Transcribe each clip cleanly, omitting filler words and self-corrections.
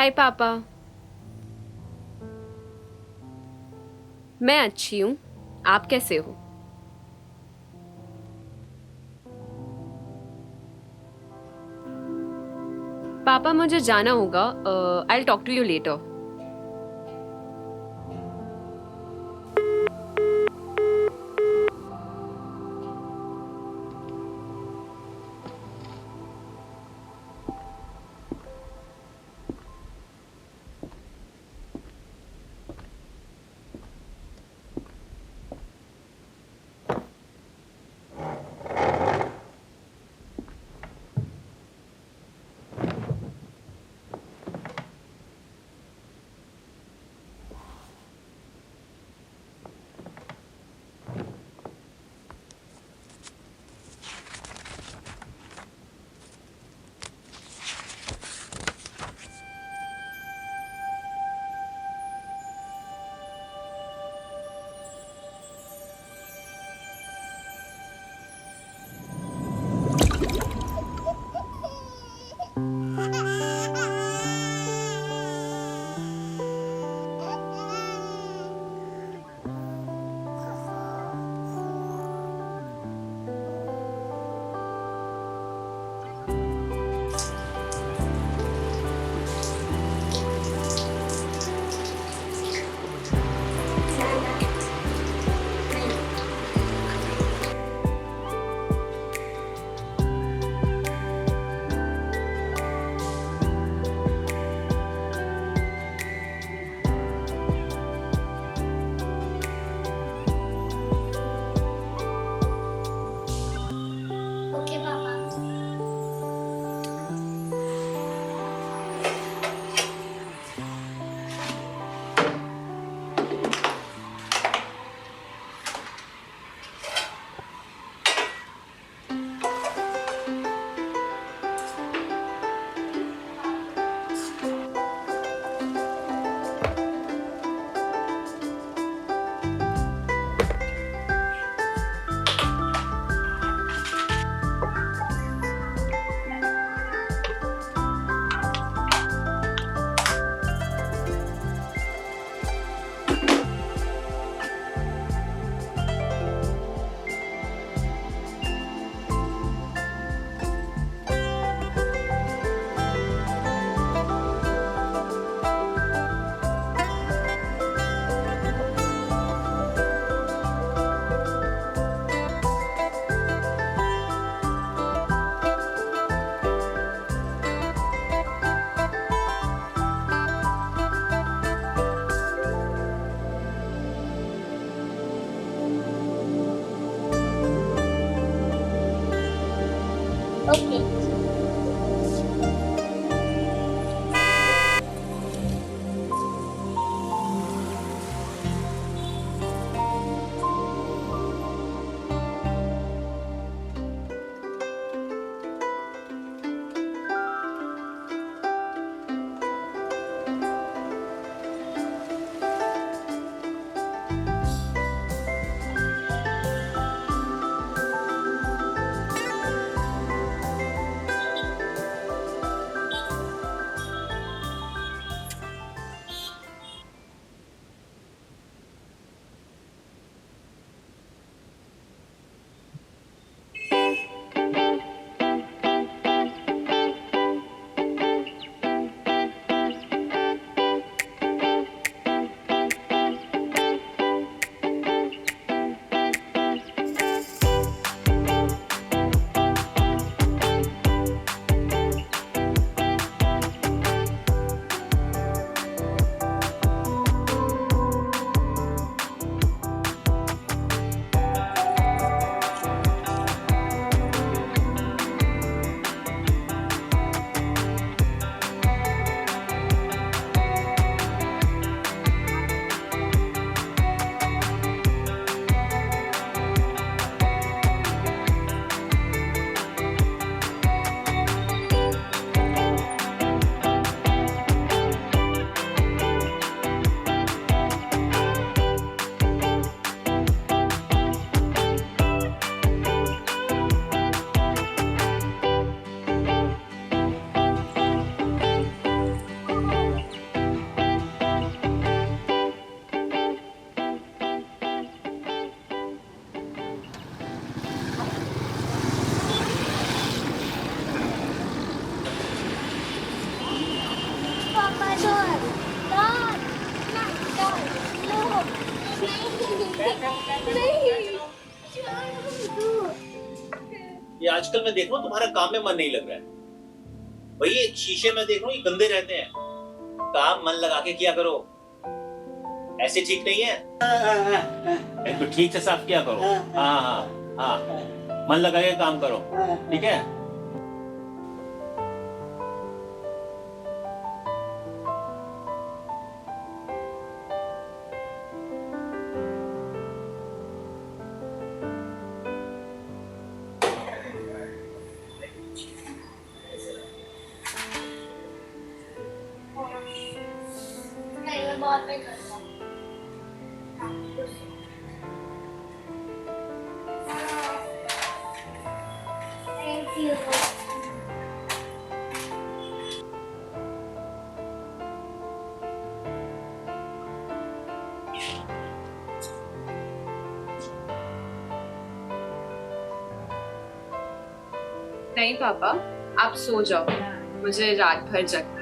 हाय पापा। मैं अच्छी हूँ। आप कैसे हो? पापा मुझे जाना होगा। I talk to you later. Okay पापा। ओके। ये आजकल मैं देख रहा हूँ तुम्हारा काम में मन नहीं लग रहा है। भाई ये शीशे में देख रहा हूँ, ये गंदे रहते हैं। काम मन लगा के किया करो, ऐसे ठीक नहीं है। इनको ठीक से साफ किया करो। हाँ हाँ हाँ, मन लगा के काम करो, ठीक है। नहीं, मैं बहुत पे करता हूँ। Thank you. नहीं पापा, आप सो जाओ, मुझे रात भर जगना है।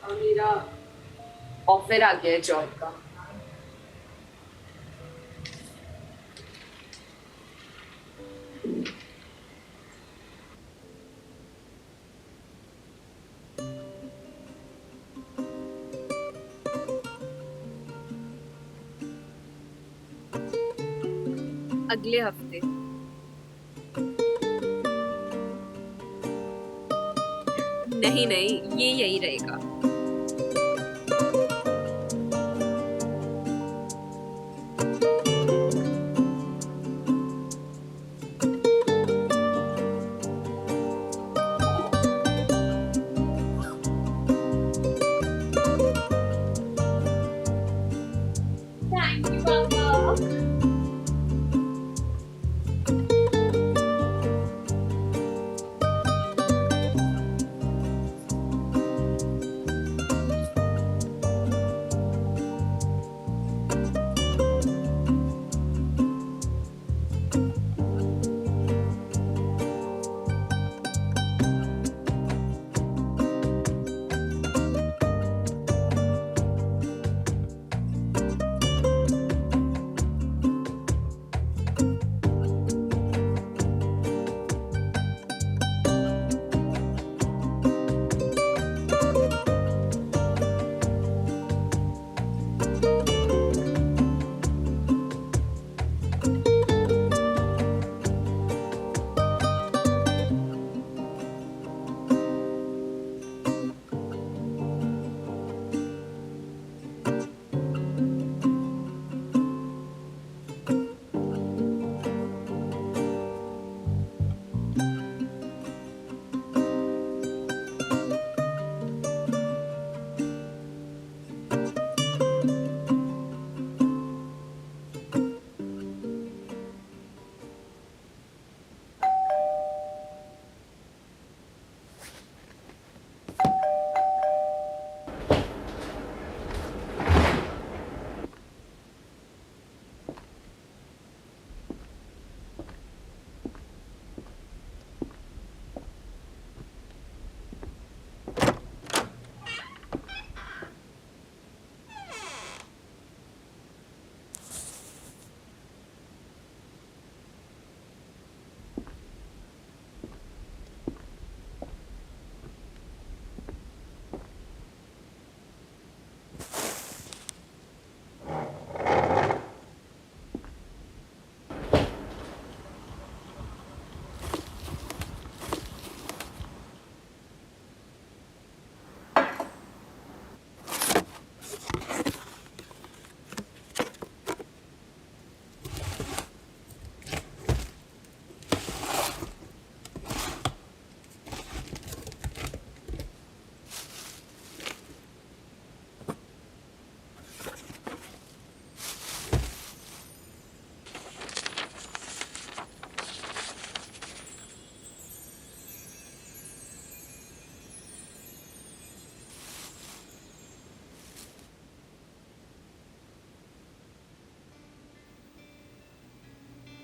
और मेरा ऑफर आ गया है जॉब का। अगले हफ्ते। नहीं नहीं, ये यही रहेगा। Thank you, Papa.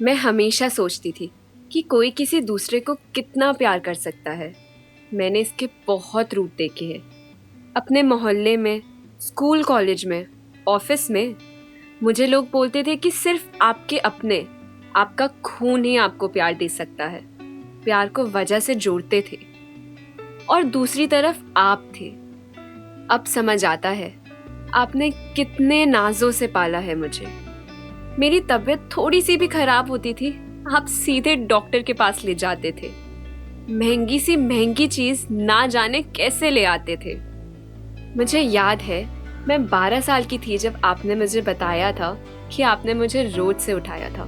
मैं हमेशा सोचती थी कि कोई किसी दूसरे को कितना प्यार कर सकता है। मैंने इसके बहुत रूप देखे हैं, अपने मोहल्ले में, स्कूल कॉलेज में, ऑफिस में। मुझे लोग बोलते थे कि सिर्फ आपके अपने, आपका खून ही आपको प्यार दे सकता है, प्यार को वजह से जोड़ते थे। और दूसरी तरफ आप थे। अब समझ आता है, आपने कितने नाजों से पाला है मुझे। मेरी तबीयत थोड़ी सी भी खराब होती थी, आप सीधे डॉक्टर के पास ले जाते थे। महंगी सी महंगी चीज ना जाने कैसे ले आते थे। मुझे याद है, मैं 12 साल की थी जब आपने मुझे बताया था कि आपने मुझे रोड से उठाया था,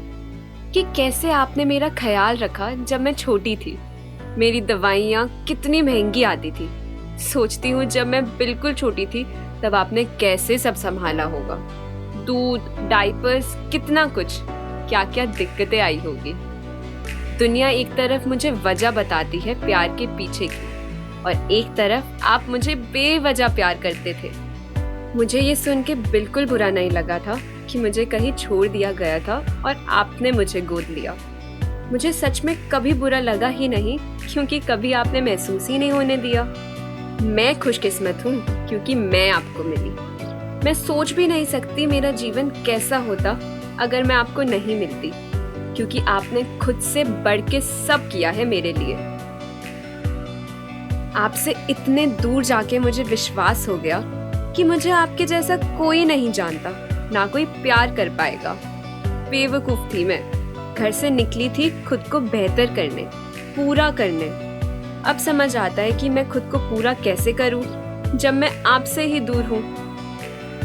कि कैसे आपने मेरा ख्याल रखा जब मैं छोटी थी। मेरी दवाइयाँ कितनी महंगी आती थी। सोचती हूँ जब मैं बिल्कुल छोटी थी तब आपने कैसे सब संभाला होगा। दूध, डाइपर्स, कितना कुछ, क्या क्या दिक्कतें आई होगी। दुनिया एक तरफ मुझे वजह बताती है प्यार के पीछे की, और एक तरफ आप मुझे बेवजह प्यार करते थे। मुझे ये सुन के बिल्कुल बुरा नहीं लगा था कि मुझे कहीं छोड़ दिया गया था और आपने मुझे गोद लिया। मुझे सच में कभी बुरा लगा ही नहीं, क्योंकि कभी आपने महसूस ही नहीं होने दिया। मैं खुशकिस्मत हूँ क्योंकि मैं आपको मिली। मैं सोच भी नहीं सकती मेरा जीवन कैसा होता अगर मैं आपको नहीं मिलती, क्योंकि आपने खुद से बढ़ के सब किया है मेरे लिए। आपसे इतने दूर जाके मुझे विश्वास हो गया कि मुझे आपके जैसा कोई नहीं जानता, ना कोई प्यार कर पाएगा। बेवकूफ थी मैं, घर से निकली थी खुद को बेहतर करने, पूरा करने। अब समझ आता है कि मैं खुद को पूरा कैसे करूं जब मैं आपसे ही दूर हूं।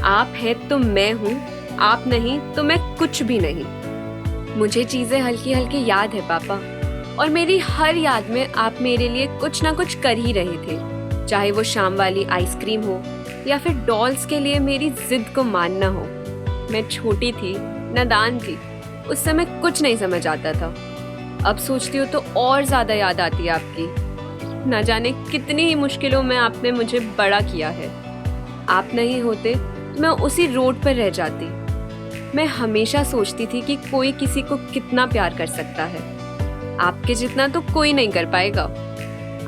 आप है तो मैं हूं, आप नहीं तो मैं कुछ भी नहीं। मुझे चीजें हल्की हल्की याद है पापा, और मेरी हर याद में आप मेरे लिए कुछ ना कुछ कर ही रहे थे। चाहे वो शाम वाली आइसक्रीम हो या फिर डॉल्स के लिए मेरी जिद को मानना हो। मैं छोटी थी, नादान थी, उस समय कुछ नहीं समझ आता था। अब सोचती हूँ तो और ज्यादा याद आती है आपकी। ना जाने कितनी ही मुश्किलों में आपने मुझे बड़ा किया है। आप नहीं होते तो मैं उसी रोड पर रह जाती। मैं हमेशा सोचती थी कि कोई किसी को कितना प्यार कर सकता है, आपके जितना तो कोई नहीं कर पाएगा।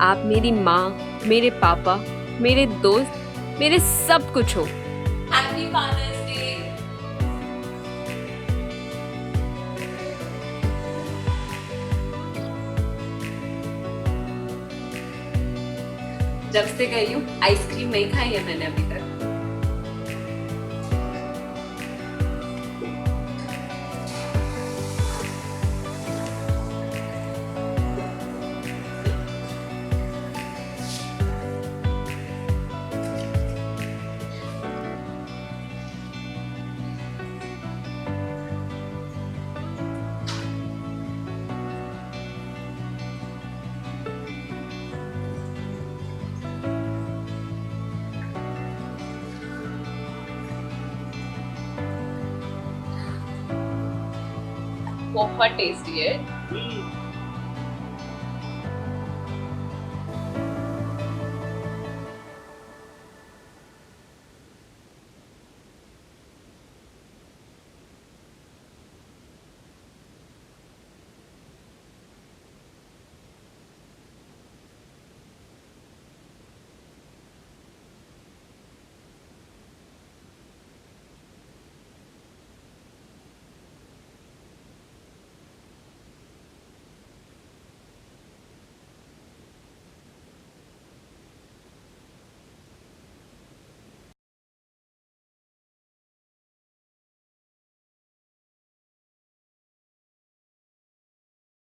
आप मेरी माँ, मेरे पापा, मेरे दोस्त, मेरे सब कुछ हो। Happy father's day. जब से गई हूँ आइसक्रीम नहीं खाई है मैंने अभी तक। बहुत टेस्टी है।